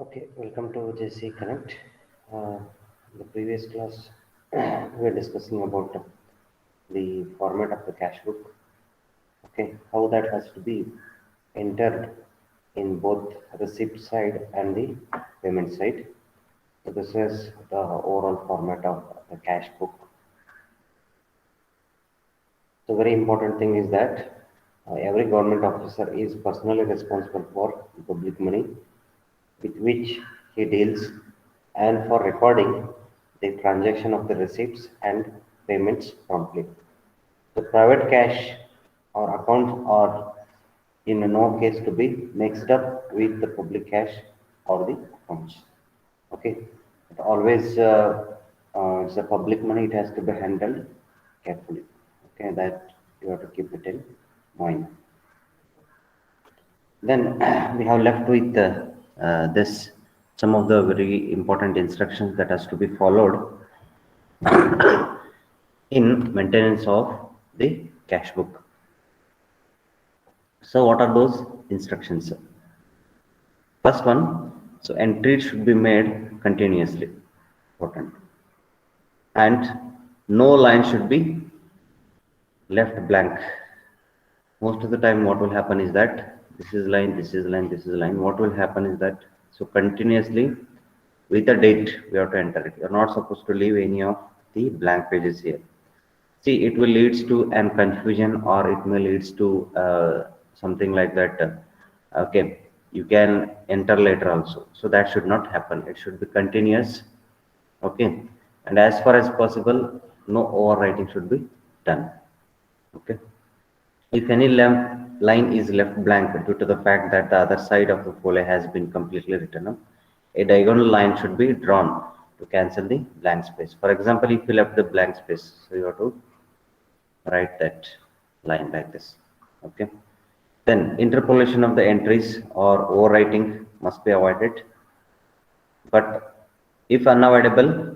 Okay, welcome to JC Connect. The previous class, we were discussing about the format of the cash book. Okay, how that has to be entered in both receipt side and the payment side. So this is the overall format of the cash book. The very important thing is that every government officer is personally responsible for the public money with which he deals and for recording the transaction of the receipts and payments promptly. The private cash or accounts are in no case to be mixed up with the public cash or the accounts. Okay, it always it's a public money. It has to be handled carefully. Okay, that you have to keep it in mind. Then we have left with this some of the very important instructions that has to be followed in maintenance of the cash book. So what are those instructions? First one, so entries should be made continuously, important, and no line should be left blank. Most of the time what will happen is that this is line, this is line, this is line. What will happen is that so continuously with a date we have to enter it. You're not supposed to leave any of the blank pages here. See, it will leads to an confusion, or it may leads to something like that. Okay, you can enter later also. So that should not happen. It should be continuous. Okay, and as far as possible, no overwriting should be done. Okay. If any line is left blank due to the fact that the other side of the folio has been completely written up, a diagonal line should be drawn to cancel the blank space. For example, if you left the blank space, so you have to write that line like this. Okay. Then interpolation of the entries or overwriting must be avoided. But if unavoidable,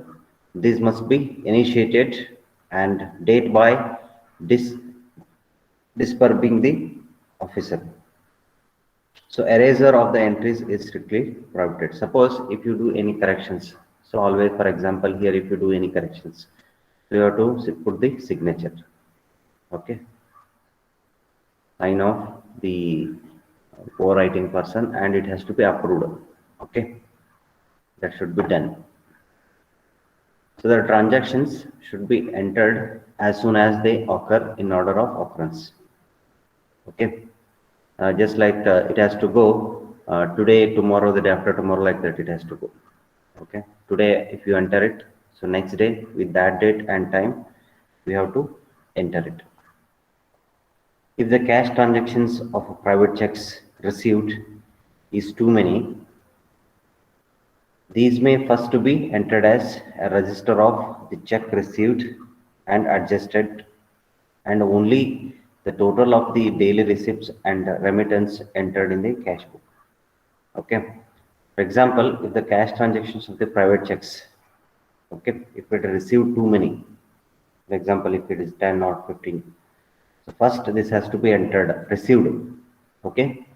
these must be initiated and date by dis disturbing the officer. So erasure of the entries is strictly prohibited. Suppose if you do any corrections, so always, for example, here if you do any corrections, so you have to put the signature. Okay, sign of the overwriting person, and it has to be approved. Okay, that should be done. So the transactions should be entered as soon as they occur in order of occurrence. Okay. Just like it has to go today, tomorrow, the day after tomorrow, like that it has to go. Okay, today if you enter it, so next day with that date and time we have to enter it. If the cash transactions of private checks received is too many, these may first to be entered as a register of the check received and adjusted, and only the total of the daily receipts and remittance entered in the cash book. Okay. For example, if the cash transactions of the private checks, okay, if it received too many, for example, if it is 10 or 15, so first this has to be entered, received. Okay.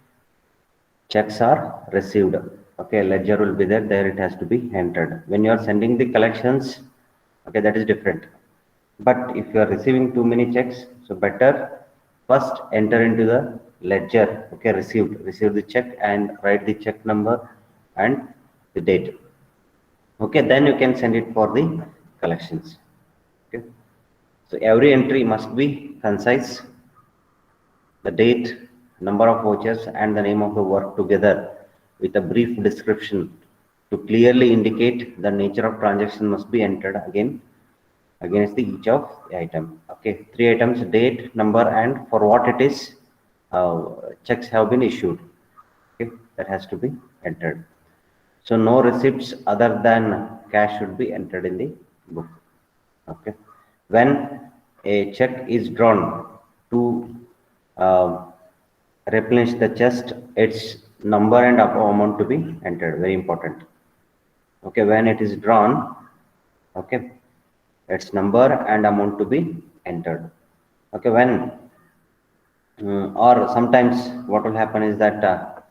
Checks are received. Okay, ledger will be there, there it has to be entered. When you are sending the collections, okay, that is different. But if you are receiving too many checks, so better first enter into the ledger. Okay, receive the check and write the check number and the date. Okay, then you can send it for the collections. Okay, so every entry must be concise. The date, number of vouchers, and the name of the work together with a brief description to clearly indicate the nature of transaction must be entered again against the each of the item. Okay, 3 items, date, number, and for what it is checks have been issued. Okay, that has to be entered. So no receipts other than cash should be entered in the book. Okay, when a check is drawn to uh, replenish the chest, its number and amount to be entered. Very important. Okay, when it is drawn, okay, its number and amount to be entered. Okay, when or sometimes what will happen is that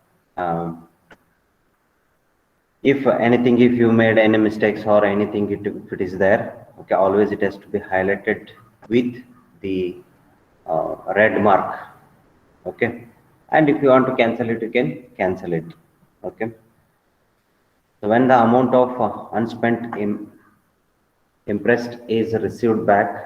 if anything, if you made any mistakes or anything, if it is there, okay, always it has to be highlighted with the red mark, okay. And if you want to cancel it, you can cancel it, okay. So when the amount of unspent impressed is received back,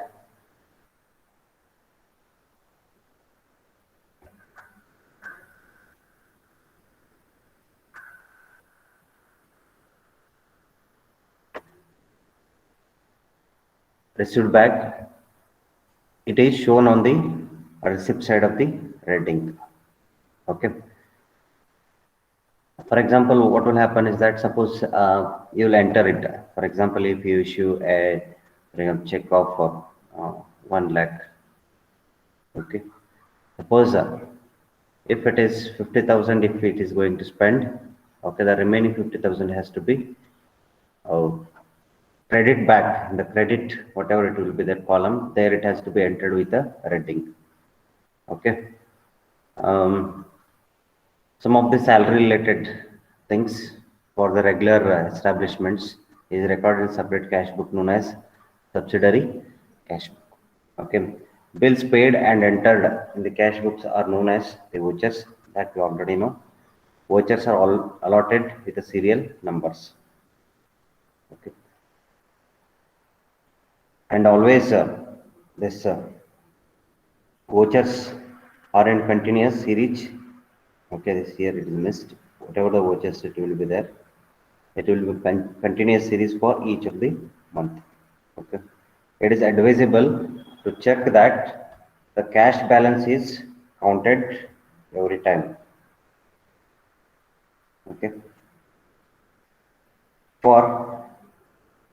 it is shown on the receipt side of the red ink, okay. For example, what will happen is that suppose you will enter it. For example, if you issue a check of 1 lakh, okay. Suppose if it is 50,000, if it is going to spend, okay, the remaining 50,000 has to be uh, credit back. The credit, whatever it will be, that column there, it has to be entered with a red ink, okay. Um, some of the salary related things for the regular establishments is recorded in separate cash book known as subsidiary cash book. Okay. Bills paid and entered in the cash books are known as the vouchers, that we already know. Vouchers are all allotted with the serial numbers. Okay. And always this vouchers are in continuous series. Okay, this here it is missed. Whatever the vouchers, it will be there. It will be continuous series for each of the month. Okay. It is advisable to check that the cash balance is counted every time. Okay. For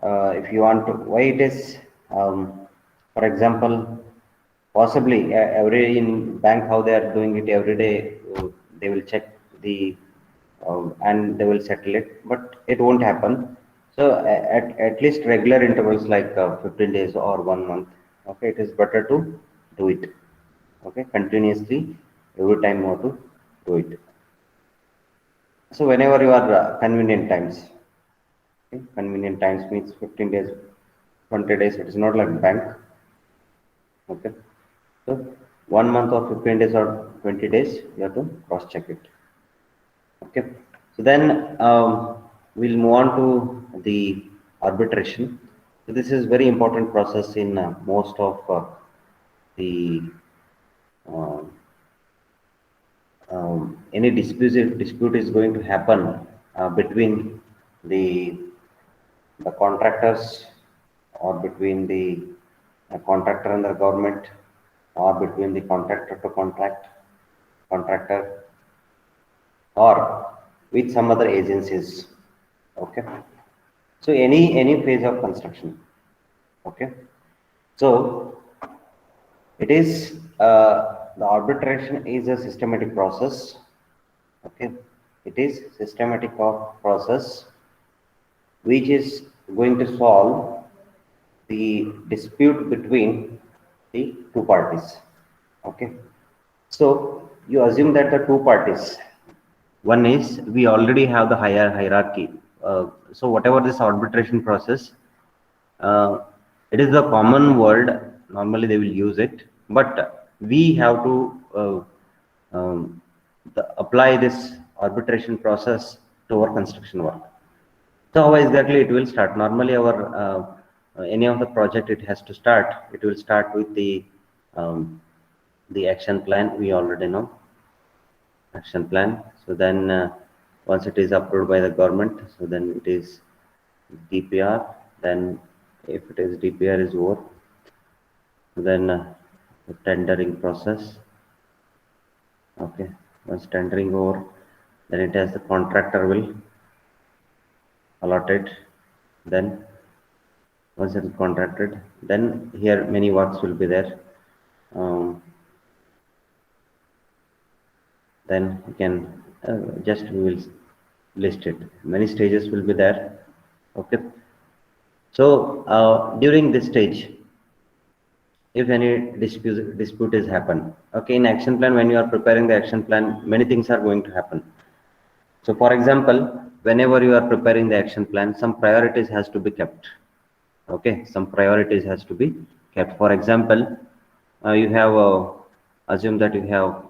if you want to, why it is, for example, possibly every in bank how they are doing it every day, they will check the and they will settle it, but it won't happen. So at least regular intervals like 15 days or 1 month, okay, it is better to do it, okay, continuously every time you want to do it. So whenever you are convenient times, okay, convenient times means 15 days, 20 days. It is not like bank, okay. So 1 month or 15 days or 20 days, you have to cross check it. Okay. So then we'll move on to the arbitration. So this is very important process in most of the uh, any dispute is going to happen between the contractors, or between the contractor and the government, or between the contractor to contractor, or with some other agencies, okay. So any phase of construction, okay. So it is the arbitration is a systematic process, okay. It is systematic of process which is going to solve the dispute between the two parties, okay. So you assume that the two parties, one is we already have the higher hierarchy. So whatever this arbitration process, uh, it is the common word. Normally they will use it, but we have to apply this arbitration process to our construction work. So how exactly it will start? Normally, our any of the project, it has to start. It will start with the action plan. We already know action plan. So then once it is approved by the government, so then it is DPR. Then if it is DPR is over, then the tendering process. Okay, once tendering over, then it has the contractor will allot it. Then once it is contracted, then here many works will be there. Um, then you can just we will list it. Many stages will be there. Okay. So during this stage, if any dispute is happen, okay, in action plan, when you are preparing the action plan, many things are going to happen. So for example, whenever you are preparing the action plan, some priorities has to be kept. Okay, some priorities has to be kept. For example, you have assume that you have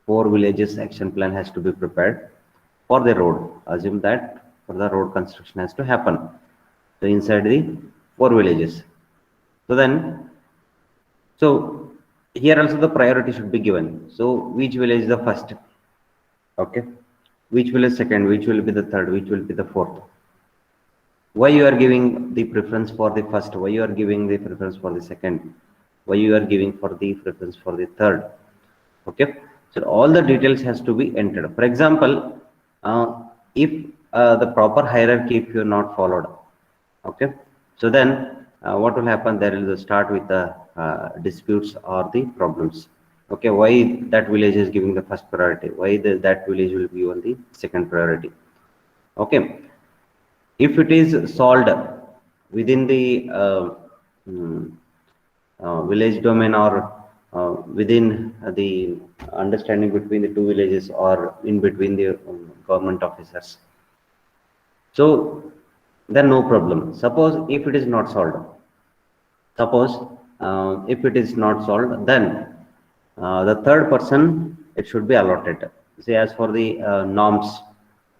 4 villages action plan has to be prepared for the road. Assume that for the road construction has to happen. So inside the 4 villages. So then, so here also the priority should be given. So which village is the first? Okay, which will is second, which will be the third, which will be the fourth. Why you are giving the preference for the first, why you are giving the preference for the second, why you are giving for the preference for the third. Okay, so all the details has to be entered. For example, if the proper hierarchy if you are not followed, okay, so then what will happen, there will start with the disputes or the problems. Okay, why that village is giving the first priority, why that village will be on the second priority. Okay, if it is solved within the mm, village domain or within the understanding between the 2 villages or in between the government officers, so then no problem. Suppose if it is not solved, suppose if it is not solved, then the third person it should be allotted. See, as for the norms,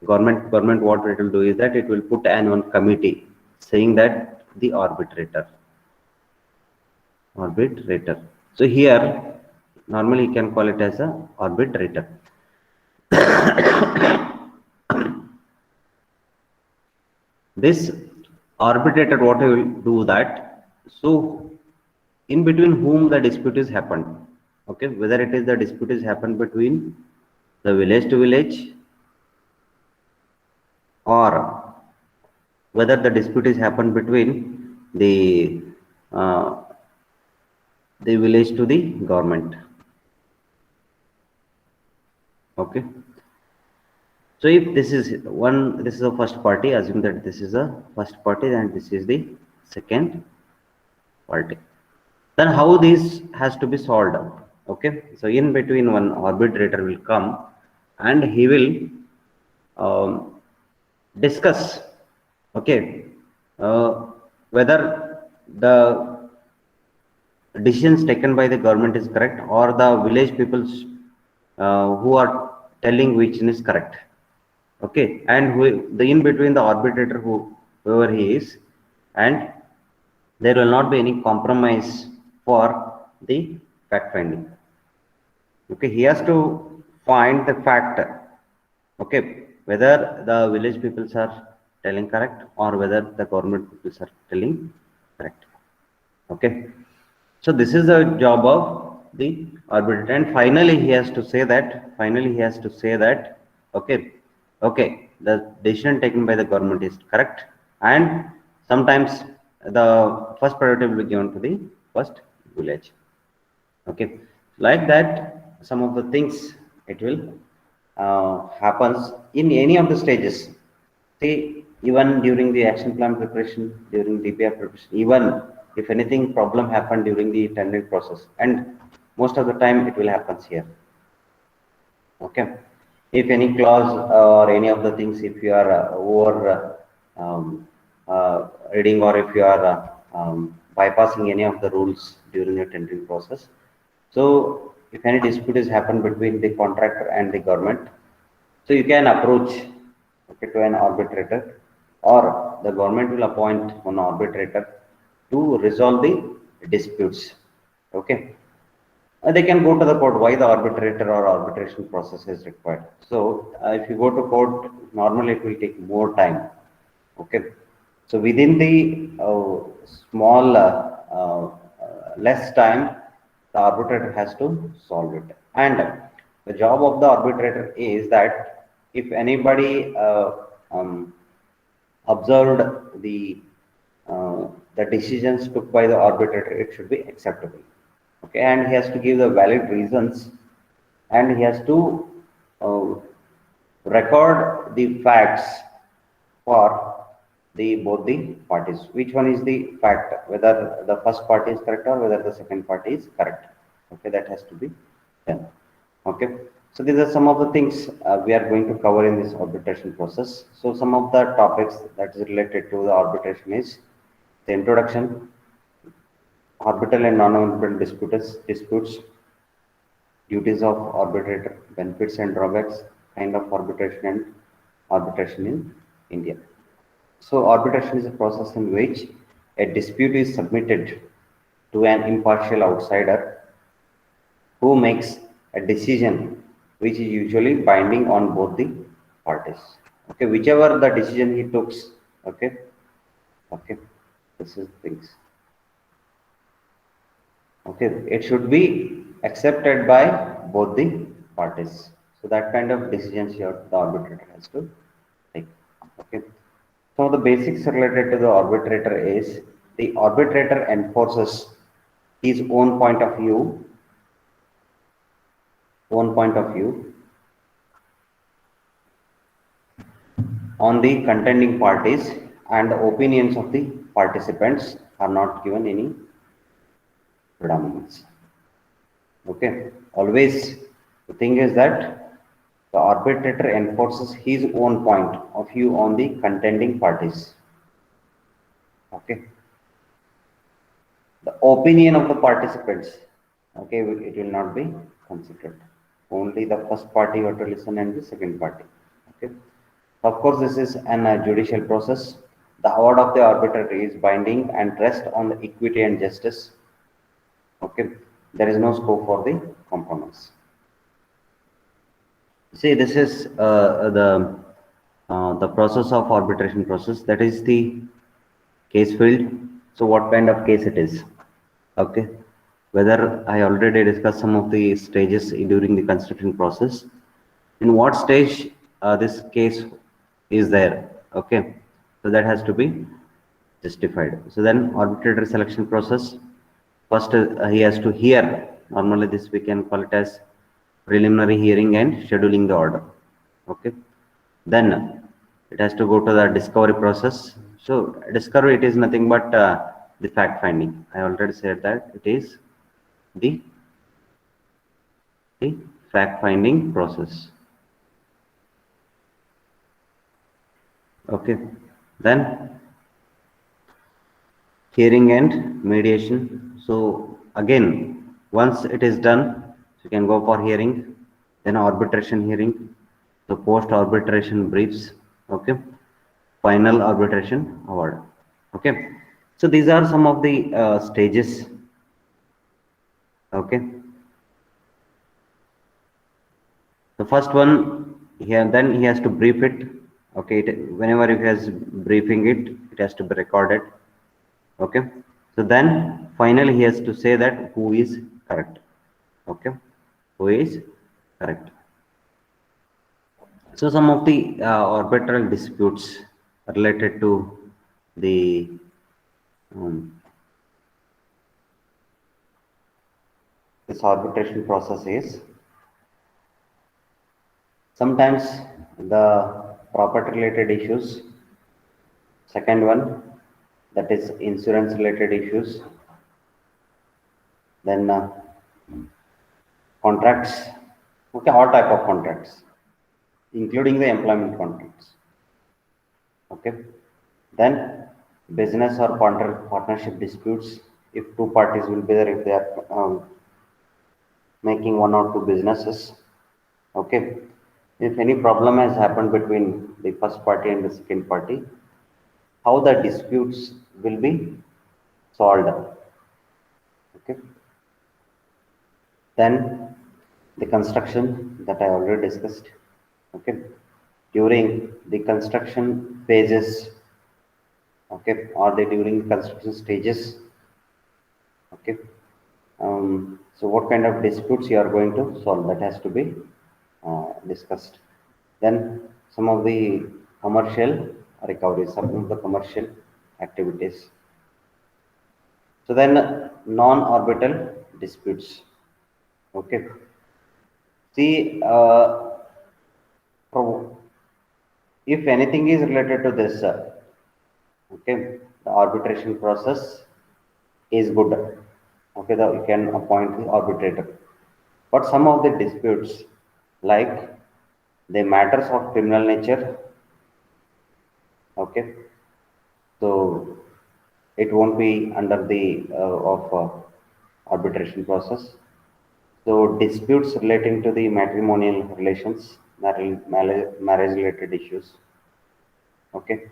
government what it will do is that it will put an one committee saying that the arbitrator. So here normally you can call it as a arbitrator. This arbitrator what will do that, so in between whom the dispute is happened, okay, whether it is the dispute is happened between the village to village or whether the dispute is happened between uh, the village to the government. Okay, so if this is one, this is the first party, assume that this is the first party and this is the second party, then how this has to be solved. Okay, so in between one arbitrator will come and he will um, discuss, okay, whether the decisions taken by the government is correct or the village peoples who are telling which is correct. Okay, and who, the in between the arbitrator whoever he is, and there will not be any compromise for the fact finding. Okay, he has to find the fact, okay, whether the village peoples are telling correct or whether the government peoples are telling correct. Okay, so this is the job of the arbitrator, and finally he has to say that, okay, okay, the decision taken by the government is correct, and sometimes the first priority will be given to the first village. Okay, like that some of the things it will happens in any of the stages. See, even during the action plan preparation, during DPR preparation, even if anything problem happened during the tendering process, and most of the time it will happens here. Okay, if any clause or any of the things, if you are over reading, or if you are bypassing any of the rules during the tendering process, so if any dispute is happened between the contractor and the government, so you can approach, okay, to an arbitrator, or the government will appoint an arbitrator to resolve the disputes. Okay, they can go to the court. Why the arbitrator or arbitration process is required? So if you go to court, normally it will take more time. Okay, so within the small less time, the arbitrator has to solve it. And the job of the arbitrator is that if anybody observed the decisions took by the arbitrator, it should be acceptable. Okay, and he has to give the valid reasons, and he has to uh, record the facts for the both the parties. Which one is the fact, whether the first party is correct or whether the second party is correct. Okay, that has to be done. Okay, So these are some of the things we are going to cover in this arbitration process. So some of the topics that is related to the arbitration is the introduction, orbital and non-orbital disputes, duties of arbitrator, benefits and drawbacks, kind of arbitration in India. So arbitration is a process in which a dispute is submitted to an impartial outsider who makes a decision which is usually binding on both the parties. Okay, whichever the decision he took, okay, okay, this is things. Okay, it should be accepted by both the parties. So that kind of decisions here the arbitrator has to take. Okay. So the basics related to the arbitrator is the arbitrator enforces his own point of view on the contending parties, and the opinions of the participants are not given any predominance. Okay, always the thing is that the arbitrator enforces his own point of view on the contending parties. Okay, the opinion of the participants, okay, it will not be considered. Only the first party have to listen and the second party. Okay, of course, this is an judicial process. The award of the arbitrator is binding and rest on the equity and justice. Okay, there is no scope for the compromise. See, this is the process of arbitration process. That is the case field. So, what kind of case it is? Okay, whether I already discussed some of the stages during the construction process. In what stage this case is there? Okay, so that has to be justified. So then, arbitrator selection process. First, he has to hear. Normally, this we can call it as preliminary hearing and scheduling the order. Okay, then it has to go to the discovery process. So discovery, it is nothing but the fact finding. I already said that it is the the fact finding process. Okay, then hearing and mediation. So again, once it is done, you can go for hearing, then arbitration hearing, the post arbitration briefs. Okay, final arbitration award. Okay, so these are some of the stages. Okay, the first one here, then he has to brief it. Okay, whenever he has briefing it, it has to be recorded. Okay, so then finally he has to say that who is correct. Okay, who is correct. So some of the arbitral disputes related to the um, this arbitration process is sometimes the property related issues. Second one, that is insurance related issues. Then contracts, okay, all type of contracts, including the employment contracts. Okay, then business or partnership disputes. If two parties will be there, if they are making one or two businesses. Okay, if any problem has happened between the first party and the second party, how the disputes will be solved. Okay, then the construction that I already discussed. Okay, during the construction phases, okay, or the during construction stages. Okay, so what kind of disputes you are going to solve, that has to be discussed. Then some of the commercial recoveries, some of the commercial activities. So then non-orbital disputes. Okay. See, if anything is related to this, okay, the arbitration process is good. Okay, you can appoint the arbitrator. But some of the disputes, like the matters of criminal nature. Okay, so it won't be under the of arbitration process. So disputes relating to the matrimonial relations, marriage related issues. Okay,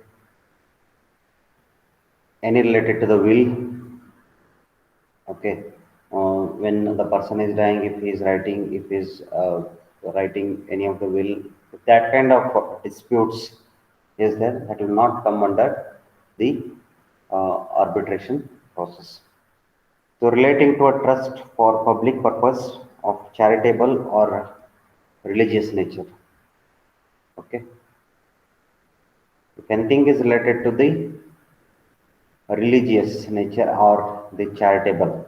any related to the will. Okay, when the person is dying, if he is writing, if he is writing any of the will, if that kind of disputes is there, that will not come under the arbitration process. So relating to a trust for public purpose of charitable or religious nature. Okay, if anything is related to the religious nature or the charitable,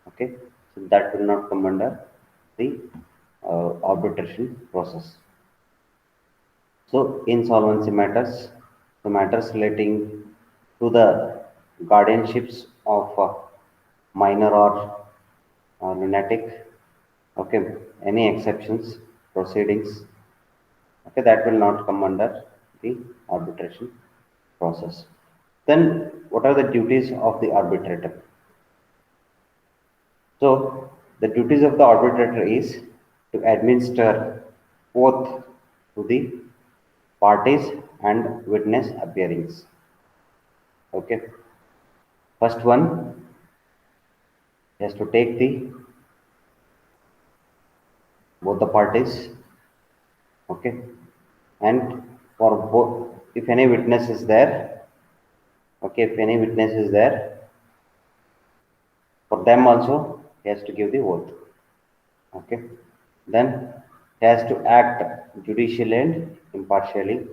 okay, so that will not come under the arbitration process. So insolvency matters, the matters relating to the guardianships of minor or lunatic, okay, any exceptions proceedings, okay, that will not come under the arbitration process. Then what are the duties of the arbitrator? So the duties of the arbitrator is to administer oath to the parties and witness appearings. Okay. First one has to take the both the parties. Okay. And for both, if any witness is there, okay, if any witness is there, for them also he has to give the oath. Okay. Then he has to act judicially and impartially,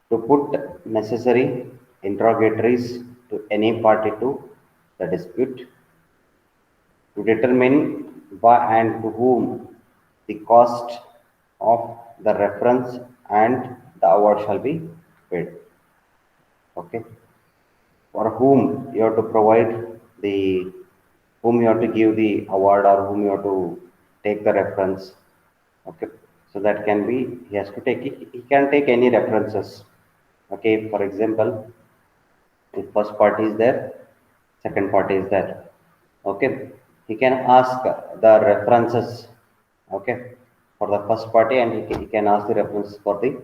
to put necessary interrogatories to any party to the dispute, to determine by and to whom the cost of the reference and the award shall be paid. Okay, for whom you have to provide the, whom you have to give the award or whom you have to take the reference. Okay, so that can be, he has to take it, he can take any references. Okay, for example, if first party is there, second party is there, okay, he can ask the references, okay, for the first party, and he can ask the references for the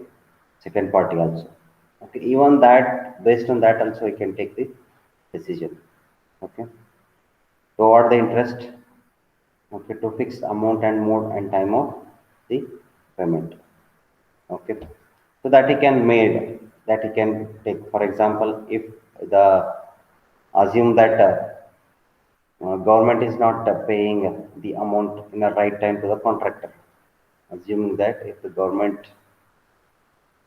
second party also. Okay, even that, based on that also he can take the decision. Okay, to award the interest, okay, to fix the amount and mode and time of the payment. Okay, so that he can made, that he can take, for example, if the, assume that government is not paying the amount in the right time to the contractor, assuming that if the government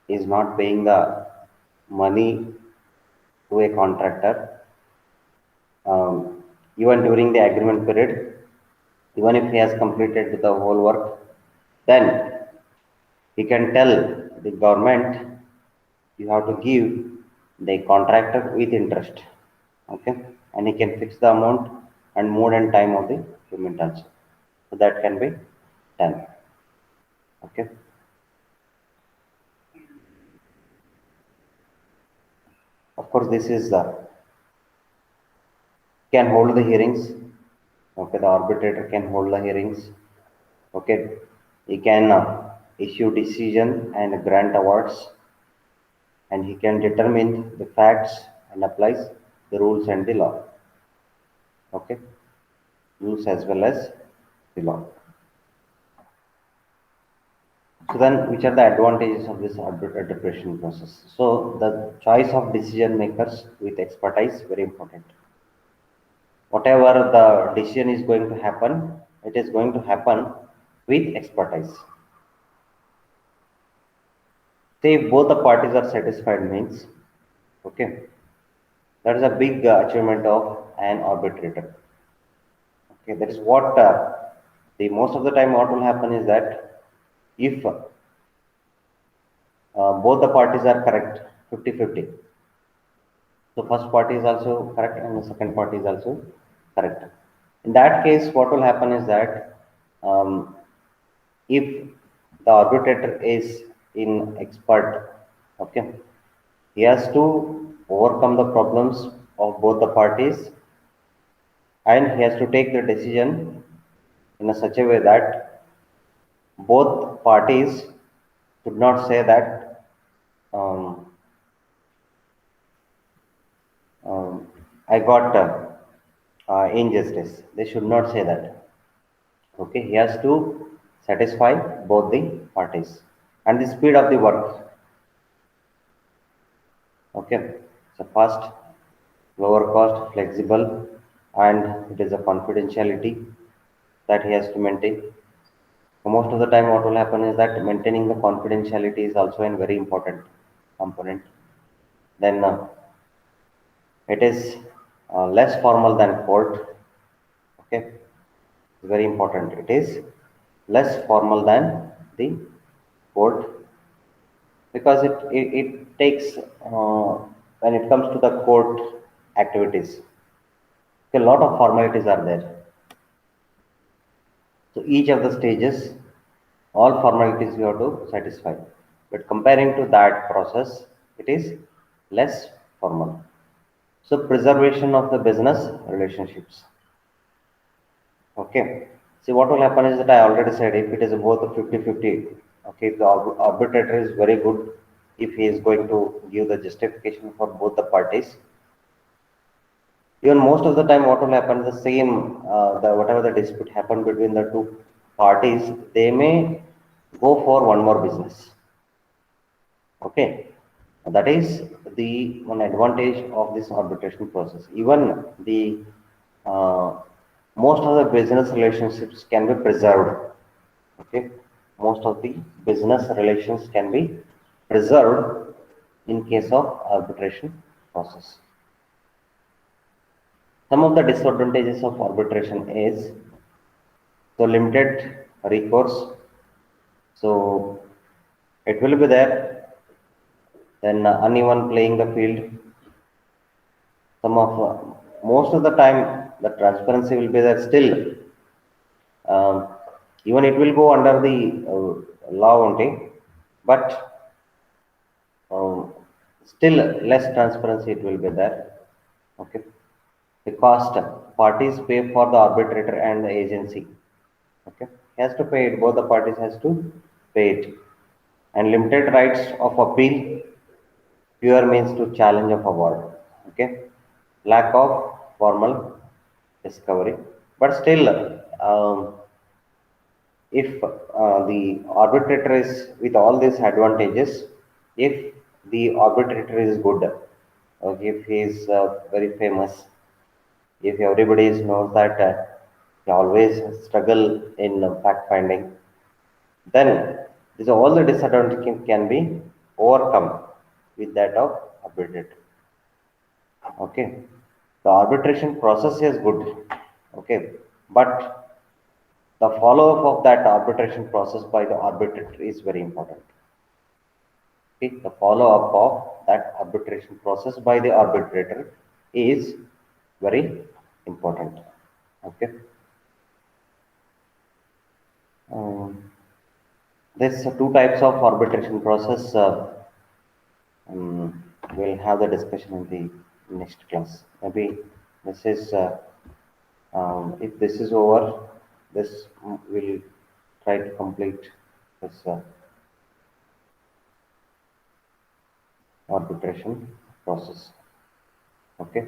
is not paying the money to a contractor, even during the agreement period, even if he has completed the whole work, then he can tell the government, you have to give the contractor with interest. Okay, and he can fix the amount and mode and time of the payment also. So that can be done. Okay. Of course, this is can hold the hearings. Okay, the arbitrator can hold the hearings. Okay, he can issue decision and grant awards, and he can determine the facts and applies the rules and the law. Okay, rules as well as the law. So then, which are the advantages of this arbitration process? So the choice of decision makers with expertise, very important. Whatever the decision is going to happen, it is going to happen with expertise. Say if both the parties are satisfied means, okay, that is a big achievement of an arbitrator. Okay, that is what the most of the time what will happen is that if both the parties are correct, 50-50. So first party is also correct and the second party is also correct. In that case, what will happen is that if the arbitrator is in expert, okay, he has to overcome the problems of both the parties, and he has to take the decision in a such a way that both parties should not say that um, I got injustice. They should not say that. Okay, he has to satisfy both the parties and the speed of the work. Okay, so fast, lower cost, flexible, and it is a confidentiality that he has to maintain. So most of the time, what will happen is that maintaining the confidentiality is also a very important component. Then it is less formal than court. Okay, very important. It is less formal than the court because it takes when it comes to the court activities, a lot of formalities are there. So each of the stages, all formalities you have to satisfy. But comparing to that process, it is less formal. So preservation of the business relationships. Okay. See what will happen is that I already said if it is both a 50-50, okay, if the arbitrator is very good, if he is going to give the justification for both the parties, even most of the time what will happen the same the whatever the dispute happened between the two parties, they may go for one more business. Okay, that is the one advantage of this arbitration process. Even the uh, most of the business relationships can be preserved. Okay, most of the business relations can be preserved in case of arbitration process. Some of the disadvantages of arbitration is so limited recourse. So it will be there. Then uneven playing the field. Some of most of the time the transparency will be there still. Um, even it will go under the law only, but um, still less transparency it will be there. Okay, the cost parties pay for the arbitrator and the agency. Okay, has to pay it. Both the parties has to pay it. And limited rights of appeal, pure means to challenge of award. Okay, lack of formal discovery, but still, if the arbitrator is with all these advantages, if the arbitrator is good, if he is very famous, if everybody knows that he always struggle in fact finding, then this all the disadvantages can be overcome with that of arbitrator. Okay, the arbitration process is good. Okay, but the follow-up of that arbitration process by the arbitrator is very important. Okay, the follow-up of that arbitration process by the arbitrator is very important. Okay, um, there's two types of arbitration process. We'll have the discussion in the next class. Maybe this is if this is over, this will try to complete this arbitration process. Okay.